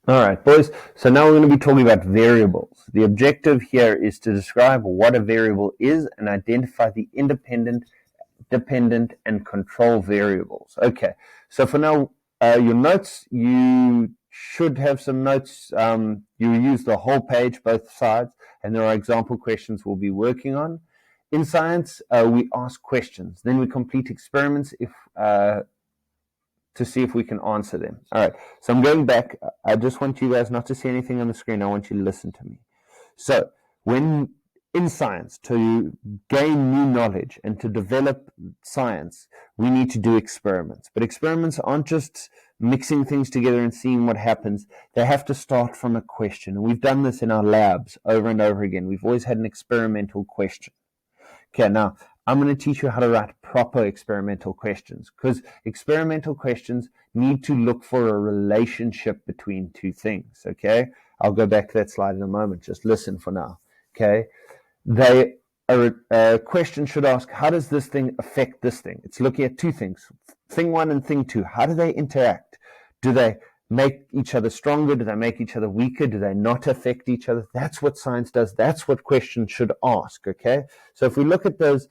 All right, boys. So now we're going to be talking about variables. The objective here is to describe what a variable is and identify the independent, dependent, and control variables. Okay, so for now, your notes, you should have some notes. You use the whole page, both sides, and there are example questions we'll be working on. In science, we ask questions. Then we complete experiments to see if we can answer them. All right, so I'm going back. I just want you guys not to see anything on the screen. I want you to listen to me. So when in science, to gain new knowledge and to develop science, we need to do experiments. But experiments aren't just mixing things together and seeing what happens. They have to start from a question. And we've done this in our labs over and over again. We've always had an experimental question. Okay, now I'm going to teach you how to write proper experimental questions, because experimental questions need to look for a relationship between two things. Okay, I'll go back to that slide in a moment. Just listen for now. Okay, a question should ask, how does this thing affect this thing? It's looking at two things, thing one and thing two. How do they interact? Do they make each other stronger? Do they make each other weaker? Do they not affect each other? That's what science does. That's what questions should ask. Okay, so if we look at those,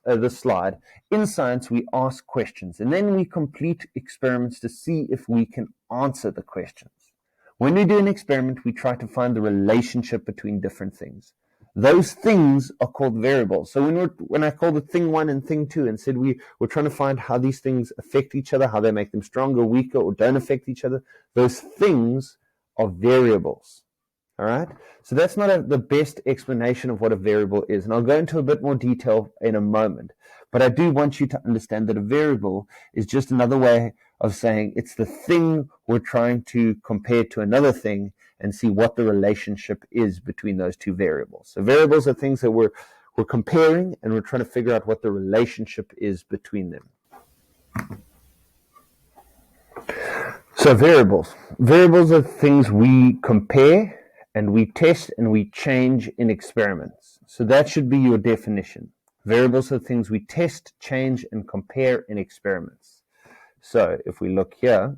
the slide, in science we ask questions and then we complete experiments to see if we can answer the questions. When we do an experiment, we try to find the relationship between different things. Those things are called variables. So when I called it thing one and thing two and said we're trying to find how these things affect each other, how they make them stronger, weaker, or don't affect each other, those things are variables. All right? So that's not the best explanation of what a variable is. And I'll go into a bit more detail in a moment. But I do want you to understand that a variable is just another way of saying it's the thing we're trying to compare to another thing and see what the relationship is between those two variables. So variables are things that we're comparing, and we're trying to figure out what the relationship is between them. So variables. Variables are things we compare and we test and we change in experiments. So that should be your definition. Variables are things we test, change, and compare in experiments. So if we look here,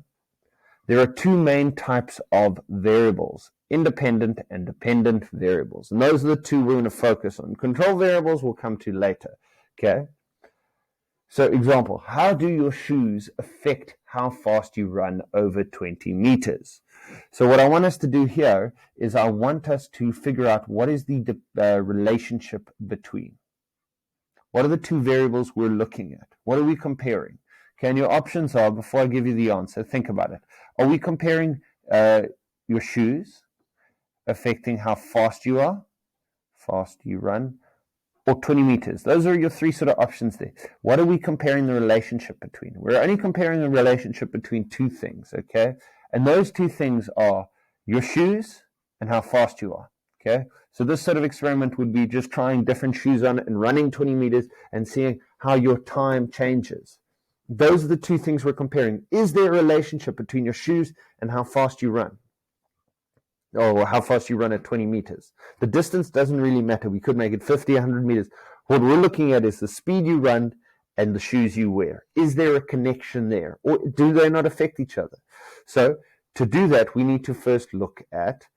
there are two main types of variables, independent and dependent variables. And those are the two we're going to focus on. Control variables we'll come to later. Okay? So example, how do your shoes affect how fast you run over 20 meters? So what I want us to do here is I want us to figure out what is the relationship between. What are the two variables we're looking at? What are we comparing? Okay, and your options are, before I give you the answer, think about it. Are we comparing your shoes affecting how fast you are, fast you run, or 20 meters? Those are your three sort of options there. What are we comparing the relationship between? We're only comparing the relationship between two things, okay? And those two things are your shoes and how fast you are, okay? So this sort of experiment would be just trying different shoes on and running 20 meters and seeing how your time changes. Those are the two things we're comparing. Is there a relationship between your shoes and how fast you run? Or how fast you run at 20 meters. The distance doesn't really matter. We could make it 50, 100 meters. What we're looking at is the speed you run and the shoes you wear. Is there a connection there? Or do they not affect each other? So to do that, we need to first look at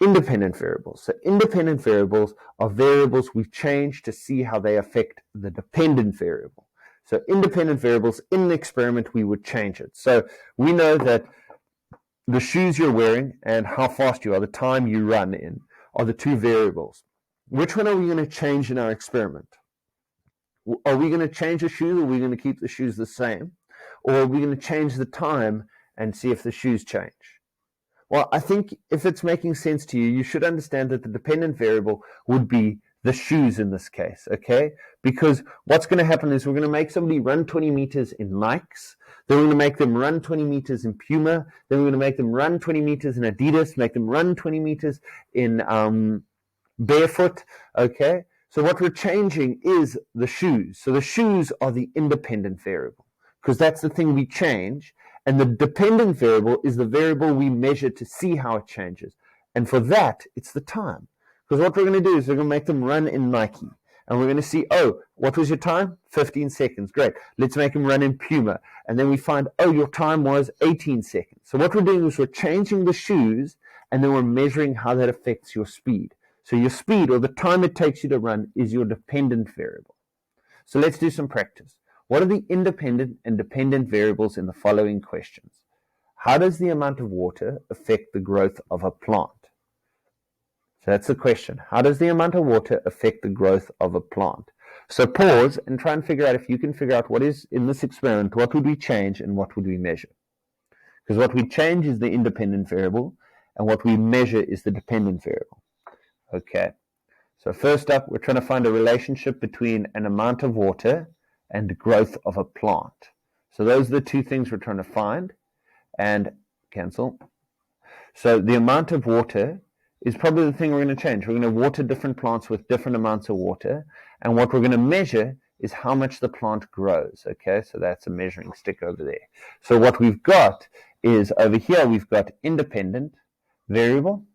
independent variables. So independent variables are variables we change to see how they affect the dependent variable. So independent variables, in the experiment, we would change it. So we know that the shoes you're wearing and how fast you are, the time you run in, are the two variables. Which one are we going to change in our experiment? Are we going to change the shoes, or are we going to keep the shoes the same? Or are we going to change the time and see if the shoes change? Well, I think if it's making sense to you, you should understand that the dependent variable would be the shoes in this case, okay? Because what's going to happen is we're going to make somebody run 20 meters in Nikes, then we're going to make them run 20 meters in Puma, then we're going to make them run 20 meters in Adidas, make them run 20 meters in Barefoot, okay? So what we're changing is the shoes. So the shoes are the independent variable, because that's the thing we change, and the dependent variable is the variable we measure to see how it changes. And for that, it's the time. Because what we're going to do is we're going to make them run in Nike. And we're going to see, oh, what was your time? 15 seconds. Great. Let's make him run in Puma. And then we find, oh, your time was 18 seconds. So what we're doing is we're changing the shoes, and then we're measuring how that affects your speed. So your speed, or the time it takes you to run, is your dependent variable. So let's do some practice. What are the independent and dependent variables in the following questions? How does the amount of water affect the growth of a plant? So that's the question. How does the amount of water affect the growth of a plant? So pause and try and figure out, if you can figure out what is in this experiment, what would we change and what would we measure? Because what we change is the independent variable, and what we measure is the dependent variable. Okay. So first up, we're trying to find a relationship between an amount of water and the growth of a plant. So those are the two things we're trying to find. And cancel. So the amount of water is probably the thing we're going to change. We're going to water different plants with different amounts of water. And what we're going to measure is how much the plant grows. Okay, so that's a measuring stick over there. So what we've got is, over here we've got independent variable,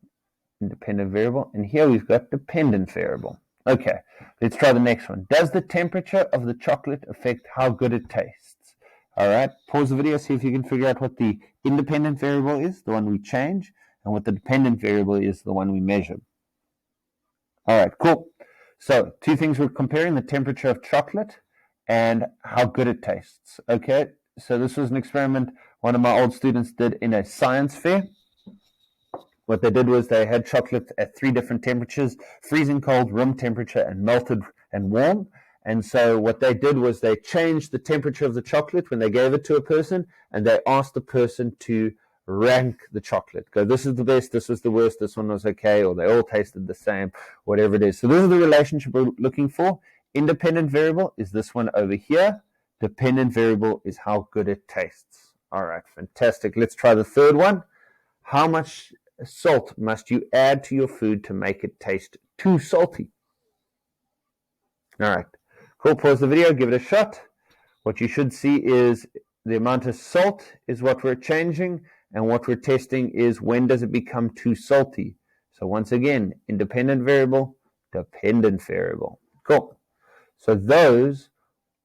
and here we've got dependent variable. Okay, let's try the next one. Does the temperature of the chocolate affect how good it tastes? All right, pause the video, see if you can figure out what the independent variable is, the one we change, and what the dependent variable is, the one we measure. All right, cool. So two things we're comparing: the temperature of chocolate and how good it tastes. Okay, so this was an experiment one of my old students did in a science fair. What they did was they had chocolate at 3 different temperatures: freezing cold, room temperature, and melted and warm. And so what they did was they changed the temperature of the chocolate when they gave it to a person, and they asked the person to rank the chocolate. Go, this is the best, this was the worst, this one was okay, or they all tasted the same, whatever it is. So this is the relationship we're looking for. Independent variable is this one over here. Dependent variable is how good it tastes. All right, fantastic. Let's try the third one. How much salt must you add to your food to make it taste too salty? All right, cool. Pause the video, give it a shot. What you should see is the amount of salt is what we're changing, and what we're testing is when does it become too salty. So once again, independent variable, dependent variable. Cool. So those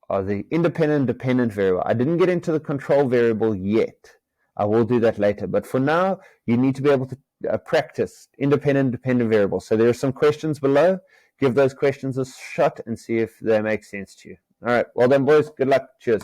are the independent and dependent variable. I didn't get into the control variable yet. I will do that later. But for now, you need to be able to practice independent and dependent variables. So there are some questions below. Give those questions a shot and see if they make sense to you. All right. Well done, boys. Good luck. Cheers.